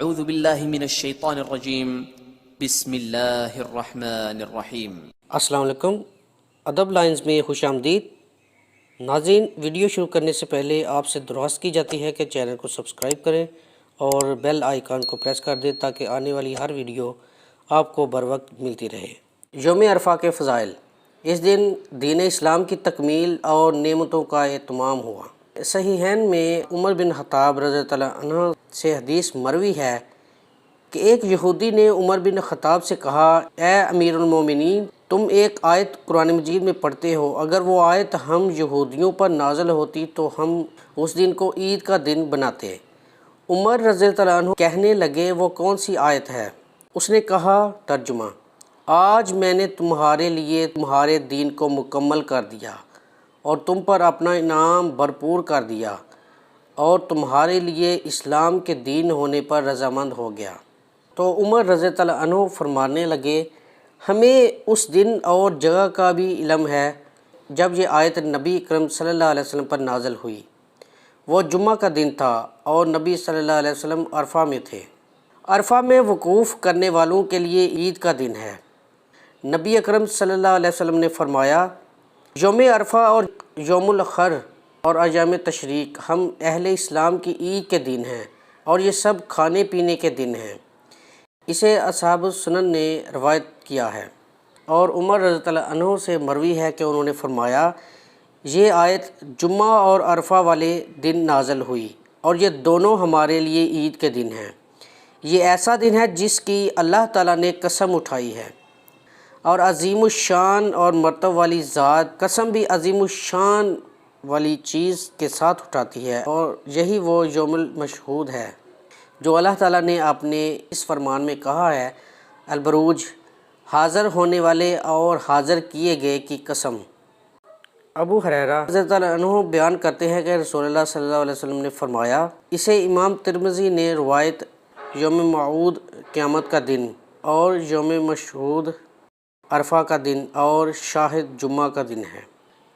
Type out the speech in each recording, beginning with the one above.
اعوذ باللہ من الشیطان الرجیم بسم اللہ الرحمن الرحیم۔ السلام علیکم، ادب لائنز میں خوش آمدید۔ ناظرین، ویڈیو شروع کرنے سے پہلے آپ سے درخواست کی جاتی ہے کہ چینل کو سبسکرائب کریں اور بیل آئیکن کو پریس کر دیں تاکہ آنے والی ہر ویڈیو آپ کو بر وقت ملتی رہے۔ یوم عرفہ کے فضائل۔ اس دن دین اسلام کی تکمیل اور نعمتوں کا اہتمام ہوا۔ صحیحین میں عمر بن خطاب رضی اللہ عنہ سے حدیث مروی ہے کہ ایک یہودی نے عمر بن خطاب سے کہا، اے امیر المومنین، تم ایک آیت قرآن مجید میں پڑھتے ہو، اگر وہ آیت ہم یہودیوں پر نازل ہوتی تو ہم اس دن کو عید کا دن بناتے۔ عمر رضی اللہ عنہ کہنے لگے، وہ کون سی آیت ہے؟ اس نے کہا، ترجمہ، آج میں نے تمہارے لیے تمہارے دین کو مکمل کر دیا اور تم پر اپنا انعام بھرپور کر دیا اور تمہارے لیے اسلام کے دین ہونے پر رضامند ہو گیا۔ تو عمر رضی اللہ عنہ فرمانے لگے، ہمیں اس دن اور جگہ کا بھی علم ہے جب یہ آیت نبی اکرم صلی اللہ علیہ وسلم پر نازل ہوئی۔ وہ جمعہ کا دن تھا اور نبی صلی اللہ علیہ وسلم عرفہ میں تھے۔ عرفہ میں وقوف کرنے والوں کے لیے عید کا دن ہے۔ نبی اکرم صلی اللہ علیہ وسلم نے فرمایا، یوم عرفہ اور یوم الاخر اور ایام تشریق ہم اہل اسلام کی عید کے دن ہیں اور یہ سب کھانے پینے کے دن ہیں۔ اسے اصحاب السنن نے روایت کیا ہے اور عمر رضی اللہ عنہ سے مروی ہے کہ انہوں نے فرمایا، یہ آیت جمعہ اور عرفہ والے دن نازل ہوئی اور یہ دونوں ہمارے لیے عید کے دن ہیں۔ یہ ایسا دن ہے جس کی اللہ تعالیٰ نے قسم اٹھائی ہے اور عظیم الشان اور مرتبہ والی ذات قسم بھی عظیم الشان والی چیز کے ساتھ اٹھاتی ہے، اور یہی وہ یوم المشہود ہے جو اللہ تعالیٰ نے اپنے اس فرمان میں کہا ہے، البروج، حاضر ہونے والے اور حاضر کیے گئے کی قسم۔ ابو ہریرہ رضی اللہ عنہ بیان کرتے ہیں کہ رسول اللہ صلی اللہ علیہ وسلم نے فرمایا، اسے امام ترمذی نے روایت یوم موعود قیامت کا دن اور یوم مشہود عرفہ کا دن اور شاہد جمعہ کا دن ہے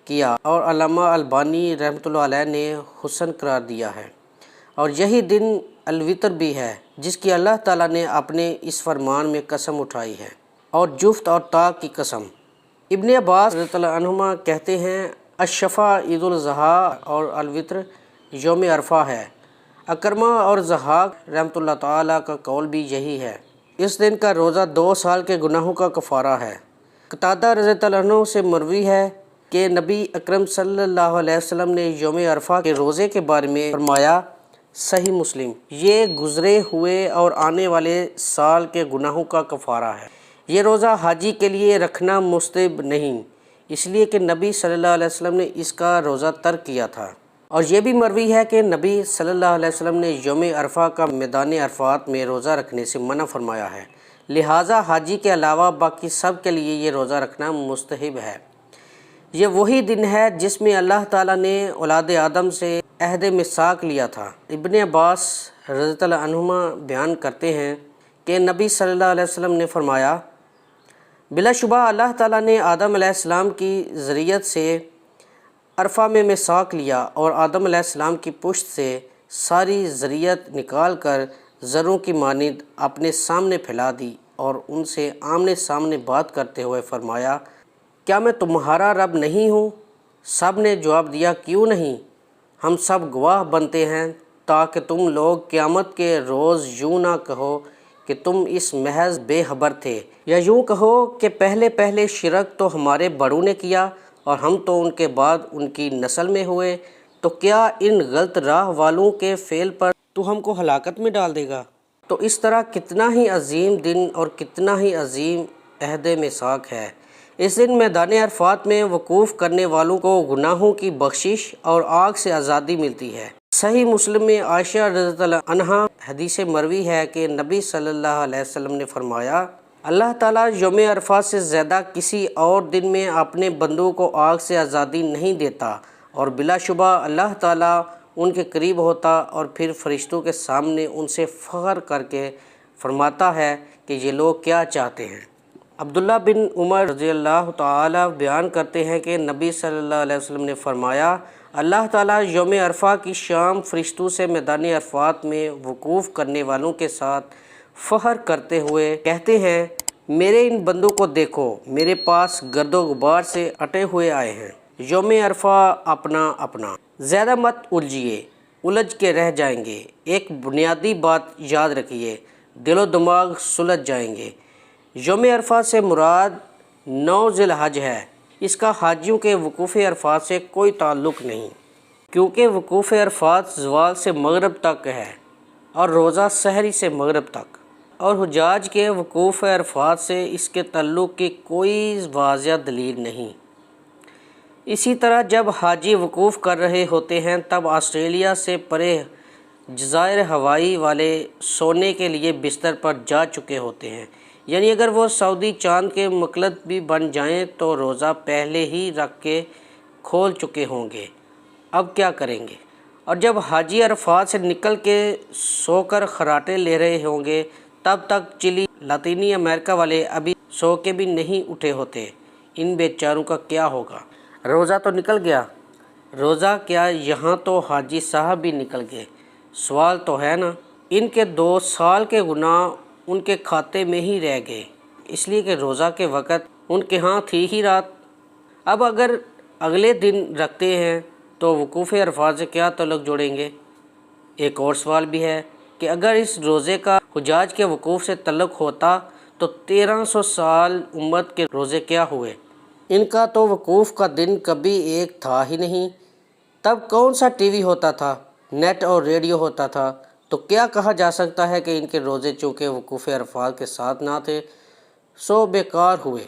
کیا، اور علامہ البانی رحمۃ اللہ علیہ نے حسن قرار دیا ہے، اور یہی دن الوتر بھی ہے جس کی اللہ تعالیٰ نے اپنے اس فرمان میں قسم اٹھائی ہے، اور جفت اور طاق کی قسم۔ ابن عباس رضی اللہ عنہما کہتے ہیں، الشفع عید الاضحیٰ اور الوتر یوم عرفہ ہے۔ اکرمہ اور ضحاک رحمۃ اللہ تعالیٰ کا قول بھی یہی ہے۔ اس دن کا روزہ 2 سال کے گناہوں کا کفارہ ہے۔ قتادہ رضی اللہ عنہ سے مروی ہے کہ نبی اکرم صلی اللہ علیہ وسلم نے یوم عرفہ کے روزے کے بارے میں فرمایا، صحیح مسلم، یہ گزرے ہوئے اور آنے والے سال کے گناہوں کا کفارہ ہے۔ یہ روزہ حاجی کے لیے رکھنا مستحب نہیں، اس لیے کہ نبی صلی اللہ علیہ وسلم نے اس کا روزہ ترک کیا تھا، اور یہ بھی مروی ہے کہ نبی صلی اللہ علیہ وسلم نے یوم عرفہ کا میدان عرفات میں روزہ رکھنے سے منع فرمایا ہے، لہٰذا حاجی کے علاوہ باقی سب کے لیے یہ روزہ رکھنا مستحب ہے۔ یہ وہی دن ہے جس میں اللہ تعالیٰ نے اولاد آدم سے عہد میثاق لیا تھا۔ ابن عباس رضی اللہ عنہما بیان کرتے ہیں کہ نبی صلی اللہ علیہ وسلم نے فرمایا، بلا شبہ اللہ تعالیٰ نے آدم علیہ السلام کی ذریت سے عرفہ میں میثاق لیا اور آدم علیہ السلام کی پشت سے ساری ذریت نکال کر ذروں کی مانند اپنے سامنے پھیلا دی اور ان سے آمنے سامنے بات کرتے ہوئے فرمایا، کیا میں تمہارا رب نہیں ہوں؟ سب نے جواب دیا، کیوں نہیں، ہم سب گواہ بنتے ہیں، تاکہ تم لوگ قیامت کے روز یوں نہ کہو کہ تم اس محض بے خبر تھے، یا یوں کہو کہ پہلے شرک تو ہمارے بڑوں نے کیا اور ہم تو ان کے بعد ان کی نسل میں ہوئے، تو کیا ان غلط راہ والوں کے فعل پر تو ہم کو ہلاکت میں ڈال دے گا؟ تو اس طرح کتنا ہی عظیم دن اور کتنا ہی عظیم عہد میثاق ہے۔ اس دن میدان عرفات میں وقوف کرنے والوں کو گناہوں کی بخشش اور آگ سے آزادی ملتی ہے۔ صحیح مسلم میں عائشہ رضی اللہ عنہا حدیث مروی ہے کہ نبی صلی اللہ علیہ وسلم نے فرمایا، اللہ تعالیٰ یوم عرفہ سے زیادہ کسی اور دن میں اپنے بندوں کو آگ سے آزادی نہیں دیتا، اور بلا شبہ اللہ تعالیٰ ان کے قریب ہوتا اور پھر فرشتوں کے سامنے ان سے فخر کر کے فرماتا ہے کہ یہ لوگ کیا چاہتے ہیں۔ عبداللہ بن عمر رضی اللہ تعالی بیان کرتے ہیں کہ نبی صلی اللہ علیہ وسلم نے فرمایا، اللہ تعالیٰ یوم عرفہ کی شام فرشتوں سے میدان عرفات میں وقوف کرنے والوں کے ساتھ فخر کرتے ہوئے کہتے ہیں، میرے ان بندوں کو دیکھو، میرے پاس گرد و غبار سے اٹے ہوئے آئے ہیں۔ یوم عرفہ اپنا اپنا، زیادہ مت الجھیے، الجھ کے رہ جائیں گے۔ ایک بنیادی بات یاد رکھیے، دل و دماغ سلجھ جائیں گے۔ یوم عرفہ سے مراد 9 ذی الحج ہے۔ اس کا حاجیوں کے وقوف عرفات سے کوئی تعلق نہیں، کیونکہ وقوف عرفات زوال سے مغرب تک ہے اور روزہ سحری سے مغرب تک، اور حجاج کے وقوف عرفات سے اس کے تعلق کی کوئی واضح دلیل نہیں۔ اسی طرح جب حاجی وقوف کر رہے ہوتے ہیں تب آسٹریلیا سے پرے جزائر ہوائی والے سونے کے لیے بستر پر جا چکے ہوتے ہیں، یعنی اگر وہ سعودی چاند کے مقلد بھی بن جائیں تو روزہ پہلے ہی رکھ کے کھول چکے ہوں گے۔ اب کیا کریں گے؟ اور جب حاجی عرفات سے نکل کے سو کر خراٹے لے رہے ہوں گے تب تک چلی لاطینی امریکہ والے ابھی سو کے بھی نہیں اٹھے ہوتے۔ ان بیچاروں کا کیا ہوگا؟ روزہ تو نکل گیا، روزہ کیا یہاں تو حاجی صاحب بھی نکل گئے۔ سوال تو ہے نا، ان کے 2 سال کے گناہ ان کے کھاتے میں ہی رہ گئے، اس لیے کہ روزہ کے وقت ان کے ہاں تھی ہی رات۔ اب اگر اگلے دن رکھتے ہیں تو وقوف عرفات سے کیا تعلق جوڑیں گے؟ ایک اور سوال بھی ہے کہ اگر اس روزے کا حجاج کے وقوف سے تعلق ہوتا تو 1300 سال امت کے روزے کیا ہوئے؟ ان کا تو وقوف کا دن کبھی ایک تھا ہی نہیں۔ تب کون سا ٹی وی ہوتا تھا، نیٹ اور ریڈیو ہوتا تھا، تو کیا کہا جا سکتا ہے کہ ان کے روزے چونکہ وقوف عرفات کے ساتھ نہ تھے سو بیکار ہوئے۔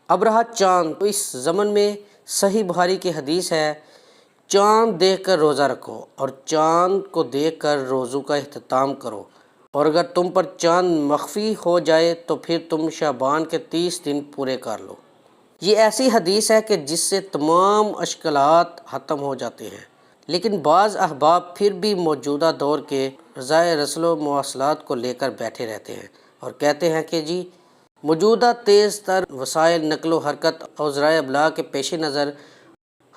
اب رہا چاند، تو اس ضمن میں صحیح بخاری کی حدیث ہے، چاند دیکھ کر روزہ رکھو اور چاند کو دیکھ کر روزوں کا اختتام کرو، اور اگر تم پر چاند مخفی ہو جائے تو پھر تم شعبان کے 30 دن پورے کر لو۔ یہ ایسی حدیث ہے کہ جس سے تمام اشکالات ختم ہو جاتے ہیں، لیکن بعض احباب پھر بھی موجودہ دور کے رضائے رسل و مواصلات کو لے کر بیٹھے رہتے ہیں اور کہتے ہیں کہ جی موجودہ تیز تر وسائل نقل و حرکت اور ذرائع ابلاغ کے پیش نظر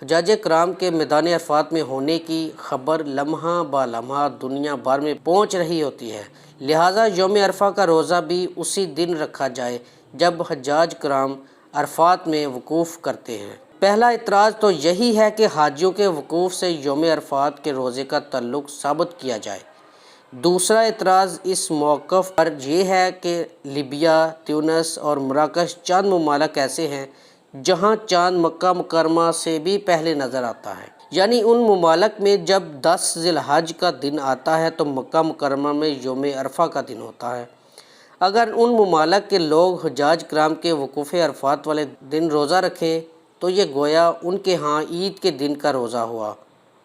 حجاج کرام کے میدان عرفات میں ہونے کی خبر لمحہ با لمحہ دنیا بھر میں پہنچ رہی ہوتی ہے، لہٰذا یوم عرفہ کا روزہ بھی اسی دن رکھا جائے جب حجاج کرام عرفات میں وقوف کرتے ہیں۔ پہلا اعتراض تو یہی ہے کہ حاجیوں کے وقوف سے یوم عرفات کے روزے کا تعلق ثابت کیا جائے۔ دوسرا اعتراض اس موقف پر یہ ہے کہ لیبیا، تیونس اور مراکش چند ممالک ایسے ہیں جہاں چاند مکہ مکرمہ سے بھی پہلے نظر آتا ہے، یعنی ان ممالک میں جب 10 ذی الحج کا دن آتا ہے تو مکہ مکرمہ میں یوم عرفہ کا دن ہوتا ہے۔ اگر ان ممالک کے لوگ حجاج کرام کے وقوف عرفات والے دن روزہ رکھیں تو یہ گویا ان کے ہاں عید کے دن کا روزہ ہوا،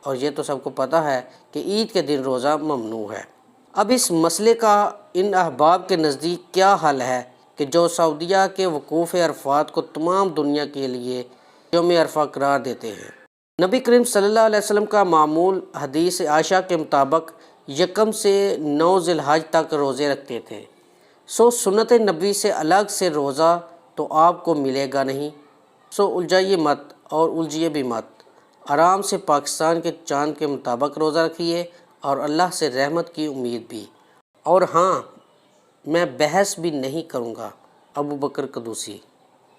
اور یہ تو سب کو پتہ ہے کہ عید کے دن روزہ ممنوع ہے۔ اب اس مسئلے کا ان احباب کے نزدیک کیا حل ہے کہ جو سعودیہ کے وقوف عرفات کو تمام دنیا کے لیے یوم عرفہ قرار دیتے ہیں؟ نبی کریم صلی اللہ علیہ وسلم کا معمول حدیث عائشہ کے مطابق 1 سے 9 ذی الحج تک روزے رکھتے تھے، سو سنت نبی سے الگ سے روزہ تو آپ کو ملے گا نہیں۔ سو الجھائیے مت اور الجھیے بھی مت، آرام سے پاکستان کے چاند کے مطابق روزہ رکھیے اور اللہ سے رحمت کی امید بھی۔ اور ہاں، میں بحث بھی نہیں کروں گا۔ ابو بکر قدوسی۔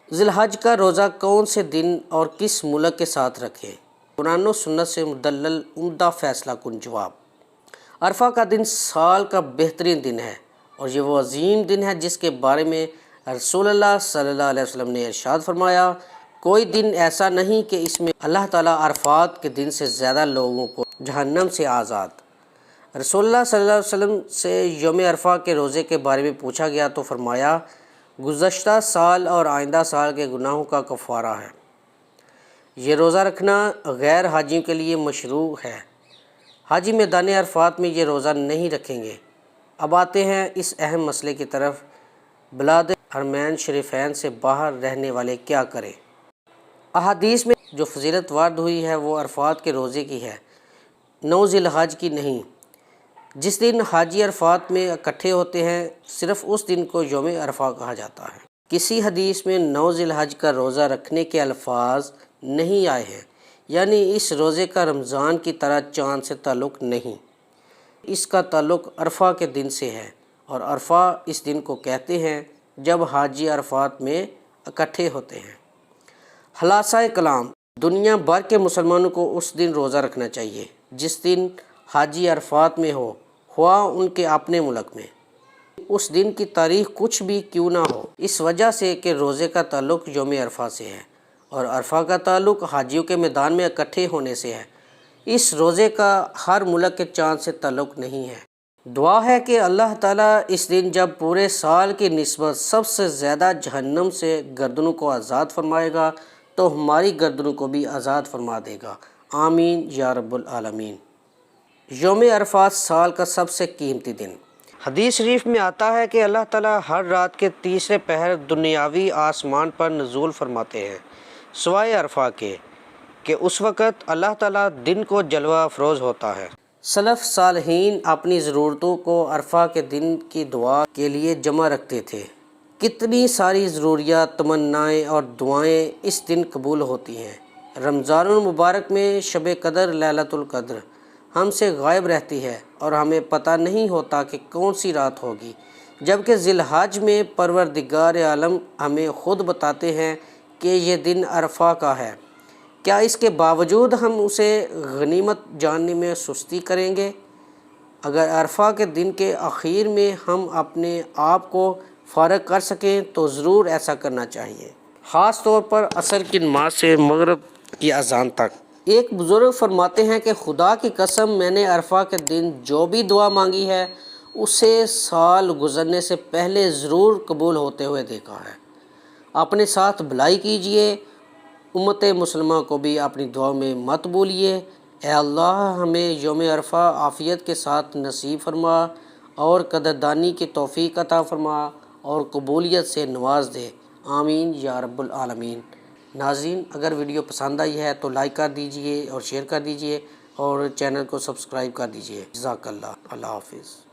ذی الحج کا روزہ کون سے دن اور کس ملک کے ساتھ رکھیں؟ قرآن و سنت سے مدلل عمدہ فیصلہ کن جواب۔ عرفہ کا دن سال کا بہترین دن ہے، اور یہ وہ عظیم دن ہے جس کے بارے میں رسول اللہ صلی اللہ علیہ وسلم نے ارشاد فرمایا، کوئی دن ایسا نہیں کہ اس میں اللہ تعالیٰ عرفات کے دن سے زیادہ لوگوں کو جہنم سے آزاد۔ رسول اللہ صلی اللہ علیہ وسلم سے یوم عرفہ کے روزے کے بارے میں پوچھا گیا تو فرمایا، گزشتہ سال اور آئندہ سال کے گناہوں کا کفارہ ہے۔ یہ روزہ رکھنا غیر حاجیوں کے لیے مشروع ہے۔ حاجی میدان عرفات میں یہ روزہ نہیں رکھیں گے۔ اب آتے ہیں اس اہم مسئلے کی طرف، بلاد حرمین شریفین سے باہر رہنے والے کیا کریں؟ احادیث میں جو فضیلت وارد ہوئی ہے وہ عرفات کے روزے کی ہے، 9 ذی الحج کی نہیں۔ جس دن حاجی عرفات میں اکٹھے ہوتے ہیں صرف اس دن کو یوم عرفہ کہا جاتا ہے۔ کسی حدیث میں 9 ذی الحج کا روزہ رکھنے کے الفاظ نہیں آئے ہیں، یعنی اس روزے کا رمضان کی طرح چاند سے تعلق نہیں، اس کا تعلق عرفہ کے دن سے ہے، اور عرفہ اس دن کو کہتے ہیں جب حاجی عرفات میں اکٹھے ہوتے ہیں۔ خلاصہ کلام، دنیا بھر کے مسلمانوں کو اس دن روزہ رکھنا چاہیے جس دن حاجی عرفات میں ہو، خواہ ان کے اپنے ملک میں، اس دن کی تاریخ کچھ بھی کیوں نہ ہو، اس وجہ سے کہ روزے کا تعلق یوم عرفہ سے ہے اور عرفہ کا تعلق حاجیوں کے میدان میں اکٹھے ہونے سے ہے۔ اس روزے کا ہر ملک کے چاند سے تعلق نہیں ہے۔ دعا ہے کہ اللہ تعالیٰ اس دن جب پورے سال کی نسبت سب سے زیادہ جہنم سے گردنوں کو آزاد فرمائے گا تو ہماری گردنوں کو بھی آزاد فرما دے گا، آمین یا رب العالمین۔ یوم عرفات سال کا سب سے قیمتی دن۔ حدیث شریف میں آتا ہے کہ اللہ تعالیٰ ہر رات کے تیسرے پہر دنیاوی آسمان پر نزول فرماتے ہیں، سوائے عرفہ کے کہ اس وقت اللہ تعالیٰ دن کو جلوہ افروز ہوتا ہے۔ سلف صالحین اپنی ضرورتوں کو عرفہ کے دن کی دعا کے لیے جمع رکھتے تھے۔ کتنی ساری ضروریات، تمنائیں اور دعائیں اس دن قبول ہوتی ہیں۔ رمضان المبارک میں شب قدر لیلۃ القدر ہم سے غائب رہتی ہے اور ہمیں پتہ نہیں ہوتا کہ کون سی رات ہوگی، جبکہ ذی الحج میں پروردگار عالم ہمیں خود بتاتے ہیں کہ یہ دن عرفہ کا ہے۔ کیا اس کے باوجود ہم اسے غنیمت جاننے میں سستی کریں گے؟ اگر عرفہ کے دن کے اخیر میں ہم اپنے آپ کو فارغ کر سکیں تو ضرور ایسا کرنا چاہیے، خاص طور پر عصر کی نماز سے مغرب کی اذان تک۔ ایک بزرگ فرماتے ہیں کہ خدا کی قسم، میں نے عرفہ کے دن جو بھی دعا مانگی ہے اسے سال گزرنے سے پہلے ضرور قبول ہوتے ہوئے دیکھا ہے۔ اپنے ساتھ بھلائی کیجئے، امت مسلمہ کو بھی اپنی دعا میں مت بھولیے۔ اے اللہ، ہمیں یوم عرفہ عافیت کے ساتھ نصیب فرما اور قدردانی کی توفیق عطا فرما اور قبولیت سے نواز دے، آمین یا رب العالمین۔ ناظرین، اگر ویڈیو پسند آئی ہے تو لائک کر دیجئے اور شیئر کر دیجئے اور چینل کو سبسکرائب کر دیجئے۔ جزاک اللہ۔ اللہ حافظ۔